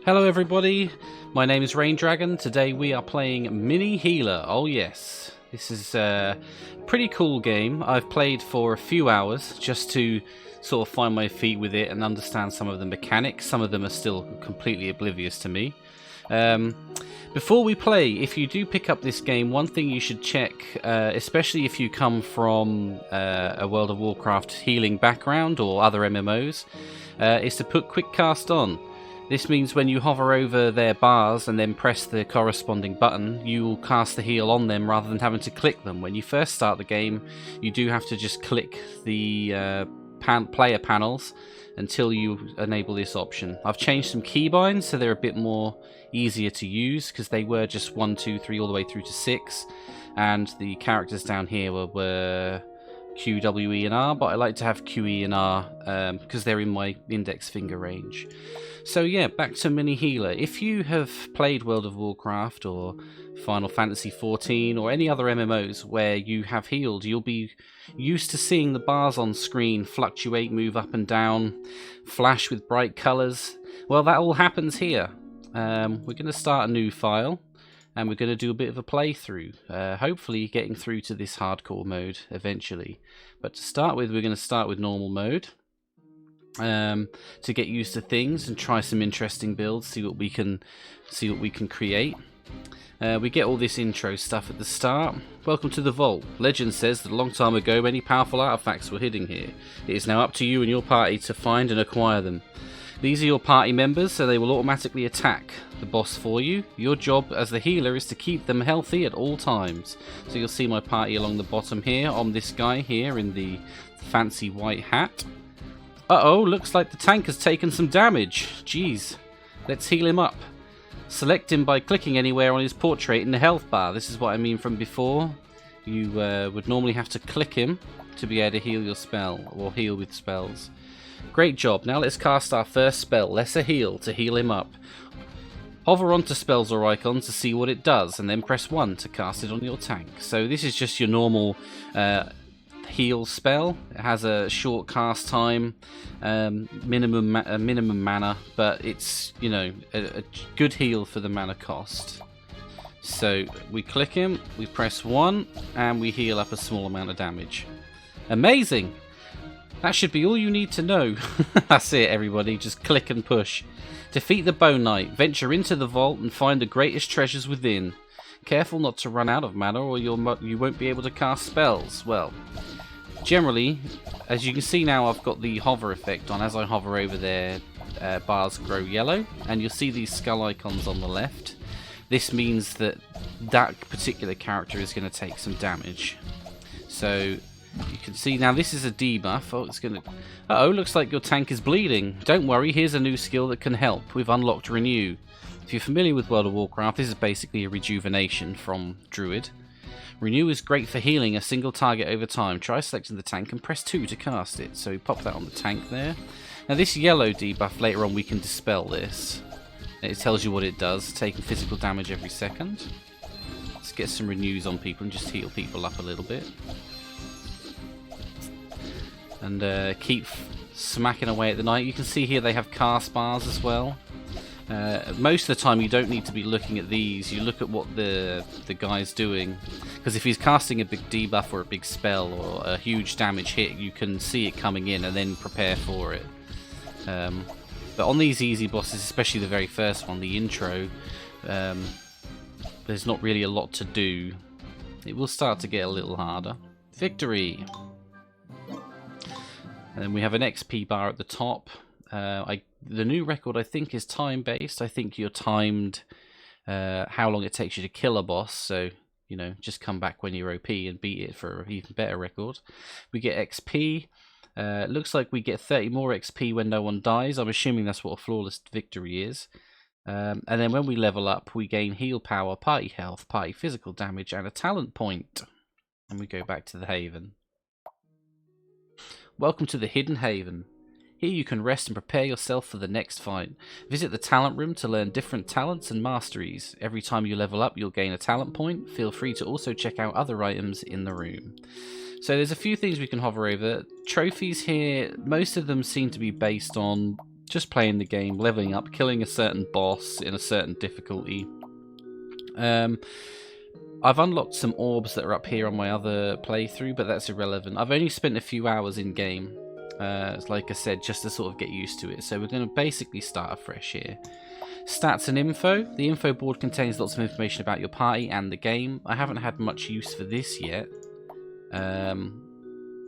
Hello everybody, my name is Rain Dragon. Today we are playing Mini Healer. Oh yes, this is a pretty cool game. I've played for a few hours just to sort of find my feet with it and understand some of the mechanics. Some of them are still completely oblivious to me. Before we play, if you do pick up this game, one thing you should check, especially if you come from a World of Warcraft healing background or other MMOs, is to put Quick Cast on. This means when you hover over their bars and then press the corresponding button, you will cast the heal on them rather than having to click them. When you first start the game, you do have to just click the player panels until you enable this option. I've changed some keybinds so they're a bit more easier to use, because they were just 1, 2, 3 all the way through to 6, and the characters down here were Q, W, E and R, but I like to have Q, E and R because they're in my index finger range. So yeah, back to Mini Healer. If you have played World of Warcraft or Final Fantasy XIV or any other MMOs where you have healed, you'll be used to seeing the bars on screen fluctuate, move up and down, flash with bright colours. Well, that all happens here. We're going to start a new file and we're going to do a bit of a playthrough, hopefully getting through to this hardcore mode eventually. But to start with, we're going to start with normal mode. To get used to things and try some interesting builds, see what we can create. We get all this intro stuff at the start. Welcome to the vault. Legend says that a long time ago many powerful artifacts were hidden here. It is now up to you and your party to find and acquire them. These are your party members, so they will automatically attack the boss for you. Your job as the healer is to keep them healthy at all times. So you'll see my party along the bottom here, on this guy here in the fancy white hat. Uh-oh, looks like the tank has taken some damage. Jeez. Let's heal him up. Select him by clicking anywhere on his portrait in the health bar. This is what I mean from before. You would normally have to click him to be able to heal your spell, or heal with spells. Great job. Now let's cast our first spell, Lesser Heal, to heal him up. Hover onto spells or icons to see what it does, and then press 1 to cast it on your tank. So this is just your normal heal spell. It has a short cast time, minimum mana, but it's, you know, a good heal for the mana cost. So we click him, we press 1, and we heal up a small amount of damage. Amazing! That should be all you need to know. That's it, everybody. Just click and push. Defeat the Bone Knight. Venture into the vault and find the greatest treasures within. Careful not to run out of mana or you won't be able to cast spells. Well, generally, as you can see now, I've got the hover effect on. As I hover over there, bars grow yellow, and you'll see these skull icons on the left. This means that that particular character is going to take some damage. So you can see now this is a debuff. Oh, it's going to... Uh-oh, looks like your tank is bleeding. Don't worry, here's a new skill that can help. We've unlocked Renew. If you're familiar with World of Warcraft, this is basically a rejuvenation from Druid. Renew is great for healing a single target over time. Try selecting the tank and press 2 to cast it. So we pop that on the tank there. Now this yellow debuff, later on we can dispel this. It tells you what it does, taking physical damage every second. Let's get some renews on people and just heal people up a little bit. And keep smacking away at the knight. You can see here they have cast bars as well. Most of the time you don't need to be looking at these. You look at what the guy's doing, because if he's casting a big debuff or a big spell or a huge damage hit, you can see it coming in and then prepare for it. But on these easy bosses, especially the very first one, the intro, there's not really a lot to do. It will start to get a little harder. Victory! And then we have an XP bar at the top. The new record, I think, is time-based. I think you're timed how long it takes you to kill a boss. So, you know, just come back when you're OP and beat it for an even better record. We get XP. Looks like we get 30 more XP when no one dies. I'm assuming that's what a flawless victory is. And then when we level up, we gain heal power, party health, party physical damage, and a talent point. And we go back to the Haven. Welcome to the Hidden Haven. Here you can rest and prepare yourself for the next fight. Visit the talent room to learn different talents and masteries. Every time you level up, you'll gain a talent point. Feel free to also check out other items in the room. So there's a few things we can hover over. Trophies here, most of them seem to be based on Just playing the game, leveling up, killing a certain boss in a certain difficulty. I've unlocked some orbs that are up here on my other playthrough, but that's irrelevant. I've only spent a few hours in game, like I said, just to sort of get used to it. So we're going to basically start afresh here. Stats and info. The info board contains lots of information about your party and the game. I haven't had much use for this yet.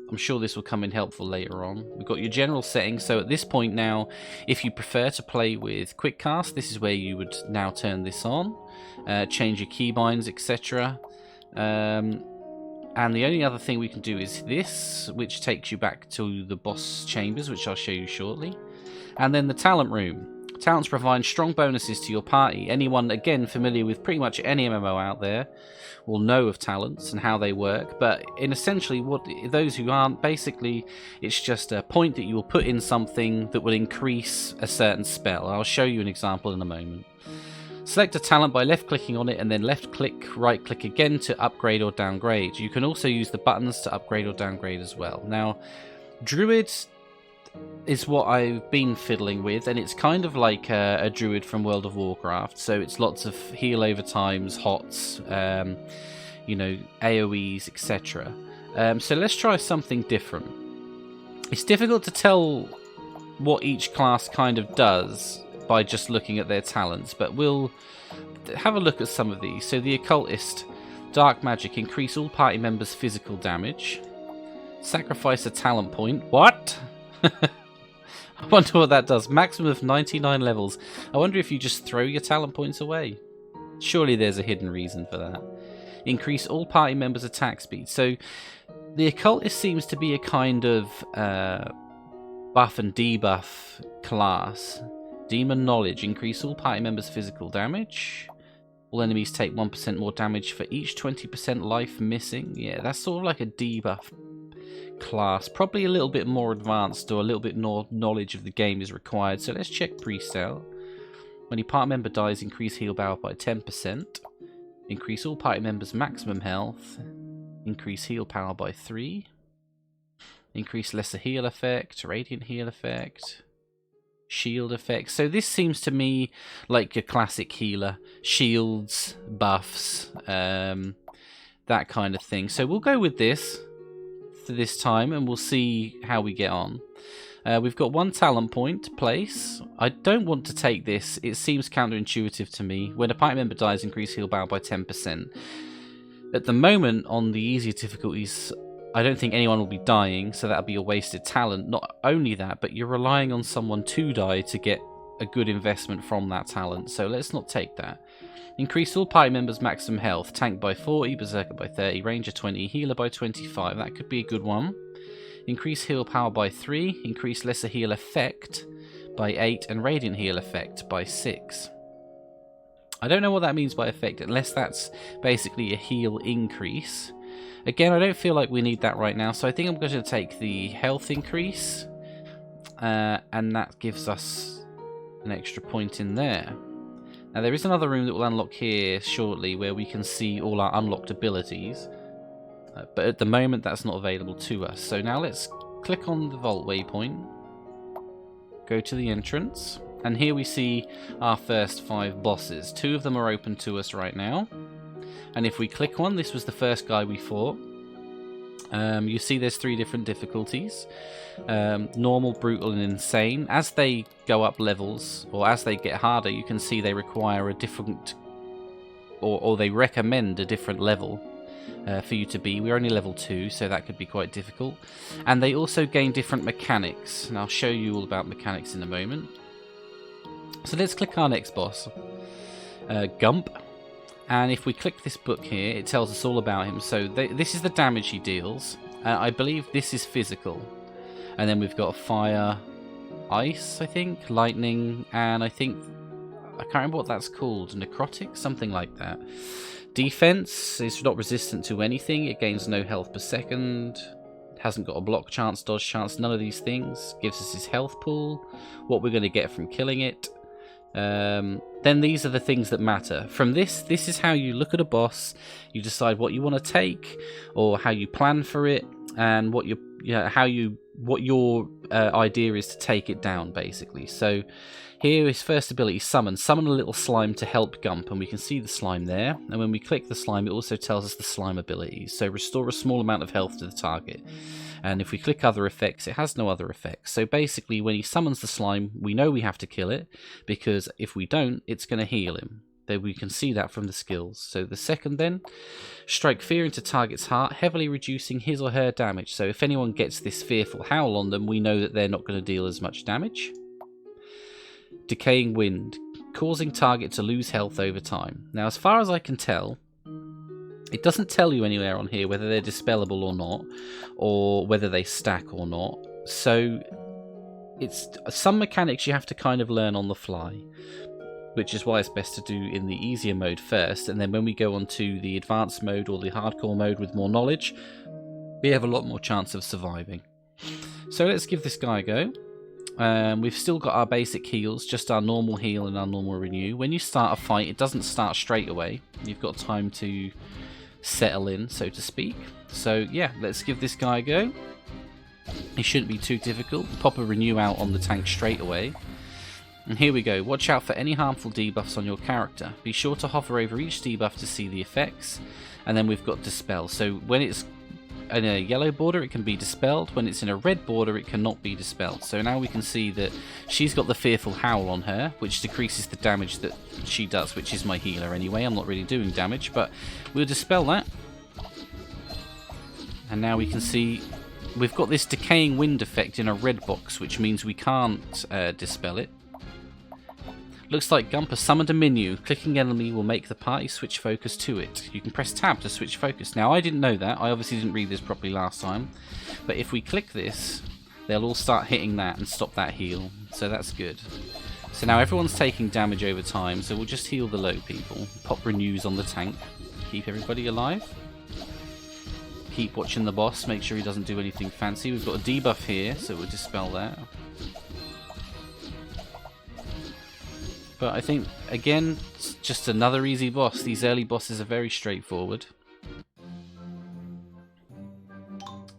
I'm sure this will come in helpful later on. We've got your general settings. So at this point now, if you prefer to play with quick cast, this is where you would now turn this on. Change your keybinds, etc. And the only other thing we can do is this, which takes you back to the boss chambers, which I'll show you shortly. And then the talent room. Talents provide strong bonuses to your party. Anyone, again, familiar with pretty much any MMO out there will know of talents and how they work. But in essentially, those who aren't, basically, it's just a point that you will put in something that will increase a certain spell. I'll show you an example in a moment. Select a talent by left-clicking on it and then left-click, right-click again to upgrade or downgrade. You can also use the buttons to upgrade or downgrade as well. Now, Druids is what I've been fiddling with, and it's kind of like a druid from World of Warcraft. So it's lots of heal over times, hots, you know, AoEs, etc. So let's try something different. It's difficult to tell what each class kind of does by just looking at their talents, but we'll have a look at some of these. So the Occultist, Dark Magic, increase all party members' physical damage. Sacrifice a talent point. What? I wonder what that does. Maximum of 99 levels. I wonder if you just throw your talent points away. Surely there's a hidden reason for that. Increase all party members' attack speed. So the Occultist seems to be a kind of buff and debuff class. Demon Knowledge. Increase all party members' physical damage. All enemies take 1% more damage for each 20% life missing. Yeah, that's sort of like a debuff class. Probably a little bit more advanced, or a little bit more knowledge of the game is required. So let's check pre-sale. When your party member dies, increase heal power by 10%. Increase all party members' maximum health. Increase heal power by 3. Increase lesser heal effect, radiant heal effect, shield effect. So this seems to me like a classic healer. Shields, buffs, that kind of thing. So we'll go with this for this time, and we'll see how we get on. We've got one talent point to place. I don't want to take this. It seems counterintuitive to me. When a party member dies, increase heal power by 10%. At the moment, on the easier difficulties, I don't think anyone will be dying, so that'll be a wasted talent. Not only that, but you're relying on someone to die to get a good investment from that talent, so let's not take that. Increase all party members' maximum health. Tank by 40, Berserker by 30, Ranger 20, Healer by 25. That could be a good one. Increase heal power by 3. Increase lesser heal effect by 8. And Radiant heal effect by 6. I don't know what that means by effect, unless that's basically a heal increase. Again, I don't feel like we need that right now, so I think I'm going to take the health increase. And that gives us an extra point in there. Now there is another room that will unlock here shortly where we can see all our unlocked abilities, but at the moment that's not available to us. So now let's click on the vault waypoint, go to the entrance, and here we see our first 5 bosses. 2 of them are open to us right now, and if we click one, this was the first guy we fought. You see there's 3 different difficulties. Normal, brutal, and insane. As they go up levels, or as they get harder, you can see they require a different, or they recommend a different level for you to be. We're only level 2, so that could be quite difficult. And they also gain different mechanics, and I'll show you all about mechanics in a moment. So let's click our next boss, Gump. And if we click this book here, it tells us all about him. So this is the damage he deals. I believe this is physical. And then we've got fire, ice, I think, lightning, and I can't remember what that's called, necrotic, something like that. Defense is not resistant to anything. It gains no health per second. It hasn't got a block chance, dodge chance, none of these things. Gives us his health pool, what we're going to get from killing it. Then these are the things that matter. From this is how you look at a boss, you decide what you want to take, or how you plan for it, and what your what your idea is to take it down, basically. So here is first ability, summon. Summon a little slime to help Gump, and we can see the slime there. And when we click the slime, it also tells us the slime abilities. So restore a small amount of health to the target. And if we click other effects, it has no other effects. So basically, when he summons the slime, we know we have to kill it, because if we don't, it's going to heal him. There we can see that from the skills. So the second then, strike fear into target's heart, heavily reducing his or her damage. So if anyone gets this fearful howl on them, we know that they're not going to deal as much damage. Decaying wind, causing target to lose health over time. Now, as far as I can tell, it doesn't tell you anywhere on here whether they're dispellable or not, or whether they stack or not. So it's some mechanics you have to kind of learn on the fly, which is why it's best to do in the easier mode first, and then when we go on to the advanced mode or the hardcore mode with more knowledge, we have a lot more chance of surviving. So let's give this guy a go. We've still got our basic heals, just our normal heal and our normal renew. When you start a fight, it doesn't start straight away. You've got time to settle in, so to speak. So yeah, let's give this guy a go. It shouldn't be too difficult. Pop a renew out on the tank straight away. And here we go. Watch out for any harmful debuffs on your character. Be sure to hover over each debuff to see the effects. And then we've got dispel. So when it's in a yellow border, it can be dispelled. When it's in a red border, it cannot be dispelled. So now we can see that she's got the fearful howl on her, which decreases the damage that she does, which is my healer anyway. I'm not really doing damage, but we'll dispel that. And now we can see we've got this decaying wind effect in a red box, which means we can't dispel it. Looks like Gump has summoned a minion. Clicking enemy will make the party switch focus to it. You can press tab to switch focus. Now, I didn't know that. I obviously didn't read this properly last time. But if we click this, they'll all start hitting that and stop that heal. So that's good. So now everyone's taking damage over time, so we'll just heal the low people. Pop renews on the tank. Keep everybody alive. Keep watching the boss. Make sure he doesn't do anything fancy. We've got a debuff here, so we'll dispel that. But I think, again, it's just another easy boss. These early bosses are very straightforward.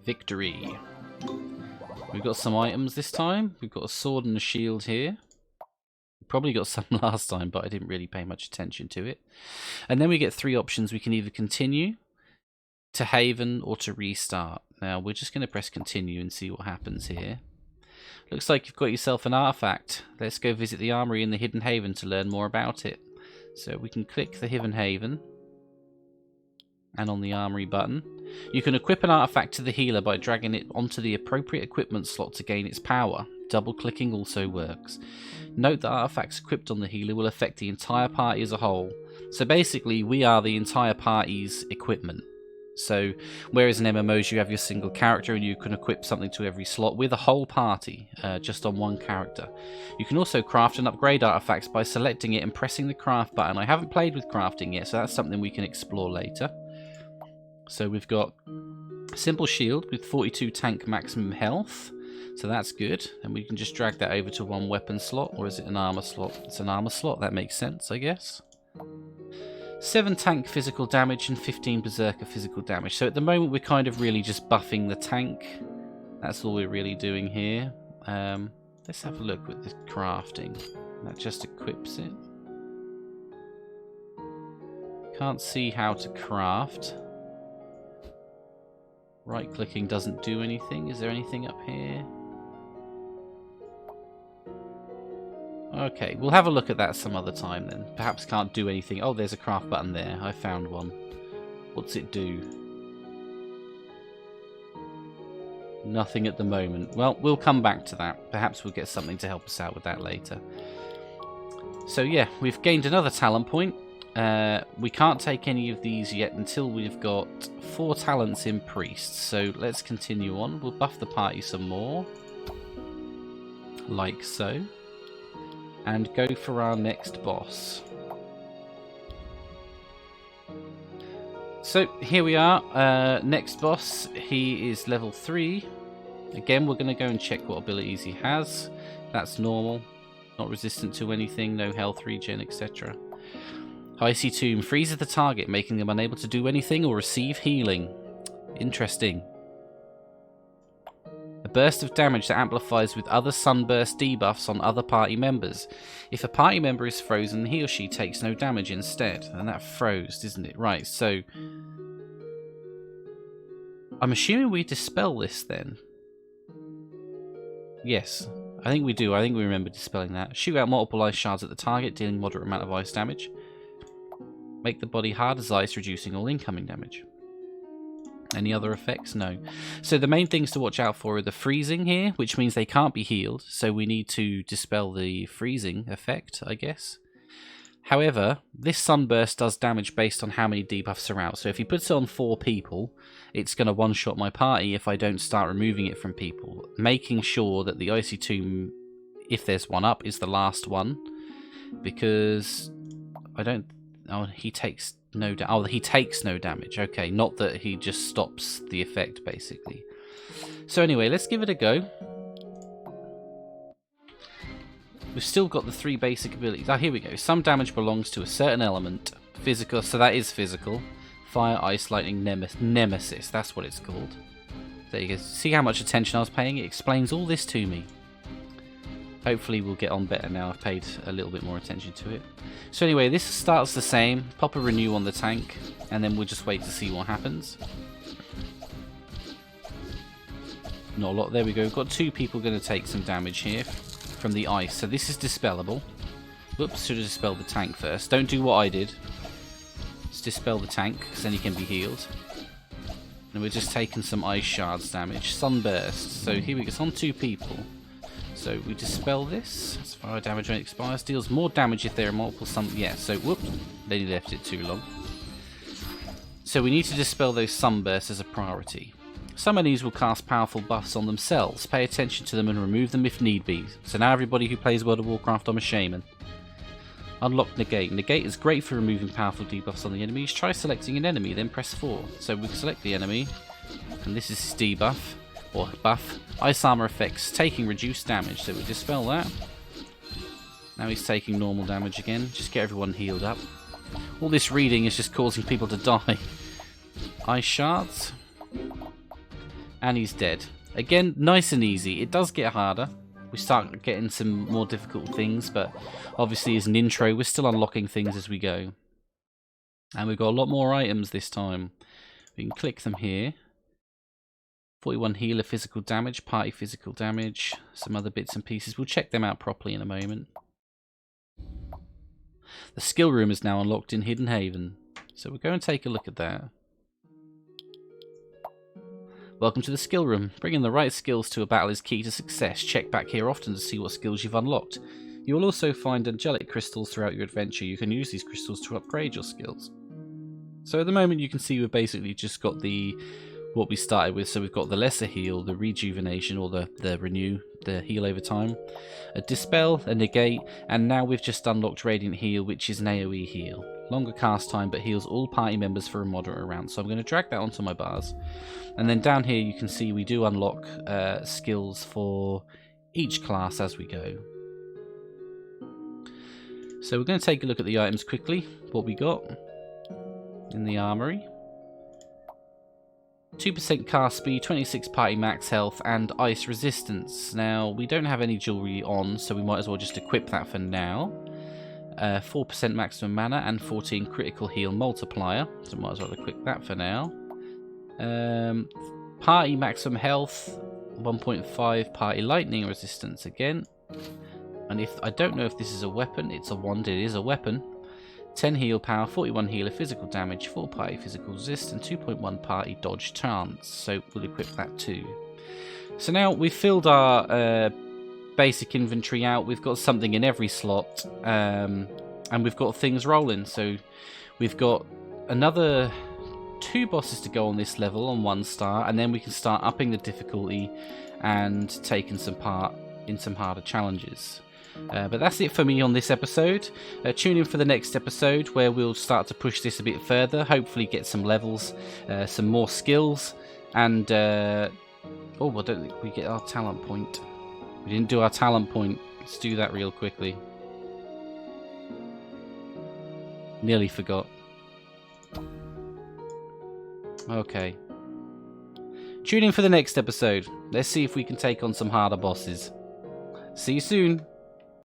Victory. We've got some items this time. We've got a sword and a shield here. Probably got some last time, but I didn't really pay much attention to it. And then we get three options. We can either continue, to haven, or to restart. Now, we're just going to press continue and see what happens here. Looks like you've got yourself an artifact. Let's go visit the armory in the Hidden Haven to learn more about it. So we can click the Hidden Haven and on the armory button. You can equip an artifact to the healer by dragging it onto the appropriate equipment slot to gain its power. Double clicking also works. Note that artifacts equipped on the healer will affect the entire party as a whole. So basically we are the entire party's equipment. So, whereas in MMOs you have your single character and you can equip something to every slot, with a whole party, just on one character. You can also craft and upgrade artifacts by selecting it and pressing the craft button. I haven't played with crafting yet, so that's something we can explore later. So we've got a simple shield with 42 tank maximum health, so that's good. And we can just drag that over to one weapon slot, or is it an armor slot? It's an armor slot, that makes sense, I guess. 7 tank physical damage and 15 berserker physical damage. So at the moment we're kind of really just buffing the tank. That's all we're really doing here. Let's have a look with the crafting. That just equips it. Can't see how to craft. Right clicking doesn't do anything. Is there anything up here? Okay, we'll have a look at that some other time then. Perhaps can't do anything. Oh, there's a craft button there. I found one. What's it do? Nothing at the moment. Well, we'll come back to that. Perhaps we'll get something to help us out with that later. So yeah, we've gained another talent point. We can't take any of these yet until we've got 4 talents in Priests. So let's continue on. We'll buff the party some more. Like so. And go for our next boss. So here we are, next boss. He is level 3. Again, we're going to go and check what abilities he has. That's normal, not resistant to anything, no health regen, etc. Icy Tomb freezes the target, making them unable to do anything or receive healing. Interesting. burst of damage that amplifies with other sunburst debuffs on other party members. If a party member is frozen, he or she takes no damage instead. And that froze, isn't it? Right, so I'm assuming we dispel this then. Yes, I think we do. I think we remember dispelling that. Shoot out multiple ice shards at the target, dealing moderate amount of ice damage. Make the body hard as ice, reducing all incoming damage. Any other effects? No. So the main things to watch out for are the freezing here, which means they can't be healed, so we need to dispel the freezing effect, I guess. However, this sunburst does damage based on how many debuffs are out. So if he puts it on 4 people, it's going to one-shot my party if I don't start removing it from people. Making sure that the Icy Tomb, if there's one up, is the last one. Because I don't... Oh, he takes no he takes no damage. Okay, not that he just stops the effect, basically. So anyway, let's give it a go. We've still got the 3 basic abilities. Ah, here we go. Some damage belongs to a certain element. Physical, so that is physical. Fire, ice, lightning, nemesis. That's what it's called. There you go. See how much attention I was paying? It explains all this to me. Hopefully we'll get on better now. I've paid a little bit more attention to it. So anyway, this starts the same. Pop a renew on the tank, and then we'll just wait to see what happens. Not a lot. There we go. We've got 2 people going to take some damage here from the ice. So this is dispellable. Whoops, should have dispelled the tank first. Don't do what I did. Let's dispel the tank, because then he can be healed. And we're just taking some ice shards damage. Sunburst. So here we go. It's on 2 people. So we dispel this. As fire damage when it expires. Deals more damage if there are multiple Yeah, so whoops. Then he left it too long. So we need to dispel those sunbursts as a priority. Some enemies will cast powerful buffs on themselves. Pay attention to them and remove them if need be. So now everybody who plays World of Warcraft, I'm a shaman. Unlock Negate. Negate is great for removing powerful debuffs on the enemies. Try selecting an enemy, then press 4. So we select the enemy, and this is his debuff, or buff. Ice armor effects, taking reduced damage. So we dispel that. Now he's taking normal damage again. Just get everyone healed up. All this reading is just causing people to die. Ice shards. And he's dead. Again, nice and easy. It does get harder. We start getting some more difficult things, but obviously as an intro, we're still unlocking things as we go. And we've got a lot more items this time. We can click them here. 41 healer physical damage, party physical damage, some other bits and pieces. We'll check them out properly in a moment. The skill room is now unlocked in Hidden Haven. So we'll go and take a look at that. Welcome to the skill room. Bringing the right skills to a battle is key to success. Check back here often to see what skills you've unlocked. You will also find angelic crystals throughout your adventure. You can use these crystals to upgrade your skills. So at the moment you can see we've basically just got what we started with. So we've got the lesser heal, the rejuvenation or the renew, the heal over time, a dispel, a negate, and now we've just unlocked radiant heal, which is an AoE heal. Longer cast time, but heals all party members for a moderate amount. So I'm going to drag that onto my bars. And then down here you can see we do unlock skills for each class as we go. So we're going to take a look at the items quickly. What we got in the armory. 2% cast speed, 26 party max health, and ice resistance. Now, we don't have any jewellery on, so we might as well just equip that for now. 4% maximum mana and 14 critical heal multiplier, so might as well equip that for now. Party maximum health, 1.5 party lightning resistance again. And if I don't know if this is a weapon, it's a wand, it is a weapon. 10 heal power, 41 healer physical damage, 4 party physical resist, and 2.1 party dodge chance. So we'll equip that too. So now we've filled our basic inventory out. We've got something in every slot, and we've got things rolling. So we've got another 2 bosses to go on this level on 1 star, and then we can start upping the difficulty and taking some part in some harder challenges. But that's it for me on this episode. Tune in for the next episode where we'll start to push this a bit further, hopefully get some levels, some more skills, and oh, I don't think we get our talent point. We didn't do our talent point. Let's do that real quickly. Nearly forgot. Okay. Tune in for the next episode. Let's see if we can take on some harder bosses. See you soon.